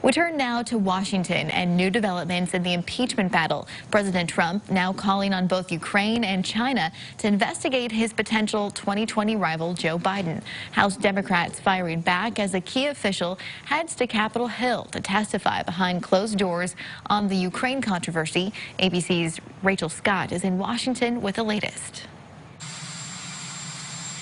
We turn now to Washington and new developments in the impeachment battle. President Trump now calling on both Ukraine and China to investigate his potential 2020 rival Joe Biden. House Democrats firing back as a key official heads to Capitol Hill to testify behind closed doors on the Ukraine controversy. ABC's Rachel Scott is in Washington with the latest.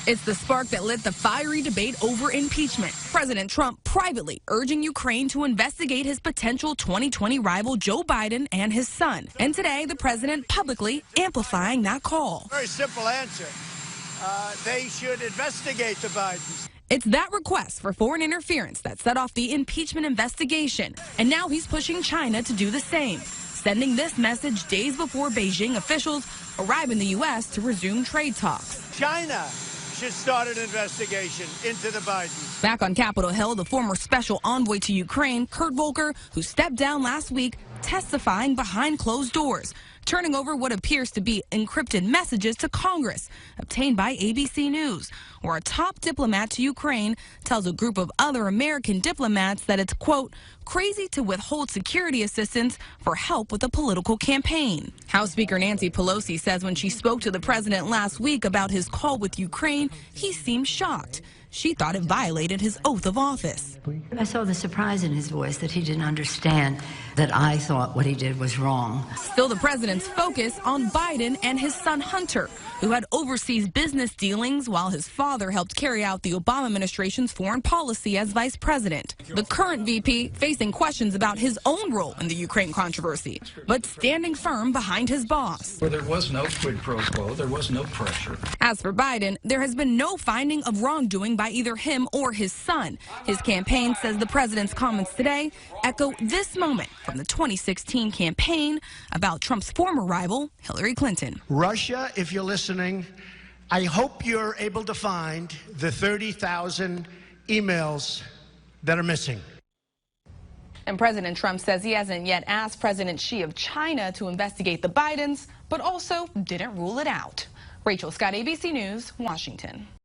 It's the spark that lit the fiery debate over impeachment. President Trump privately urging Ukraine to investigate his potential 2020 rival Joe Biden and his son. And today, the president publicly amplifying that call. Very simple answer. They should investigate the Bidens. It's that request for foreign interference that set off the impeachment investigation. And now he's pushing China to do the same, sending this message days before Beijing officials arrive in the U.S. to resume trade talks. China should start an investigation into the Bidens. Back on Capitol Hill, the former special envoy to Ukraine, Kurt Volker, who stepped down last week, testifying behind closed doors, turning over what appears to be encrypted messages to Congress, obtained by ABC News, where a top diplomat to Ukraine tells a group of other American diplomats that it's, quote, crazy to withhold security assistance for help with a political campaign. House Speaker Nancy Pelosi says when she spoke to the president last week about his call with Ukraine, he seemed shocked. She thought it violated his oath of office. I saw the surprise in his voice that he didn't understand that I thought what he did was wrong. Still, the president's focus on Biden and his son Hunter, who had overseas business dealings while his father helped carry out the Obama administration's foreign policy as vice president. The current VP facing questions about his own role in the Ukraine controversy, but standing firm behind his boss. Where there was no quid pro quo, there was no pressure. As for Biden, there has been no finding of wrongdoing by either him or his son. His campaign says the president's comments today echo this moment from the 2016 campaign about Trump's former rival, Hillary Clinton. Russia, if you're listening, I hope you're able to find the 30,000 emails that are missing. And President Trump says he hasn't yet asked President Xi of China to investigate the Bidens, but also didn't rule it out. Rachel Scott, ABC News, Washington.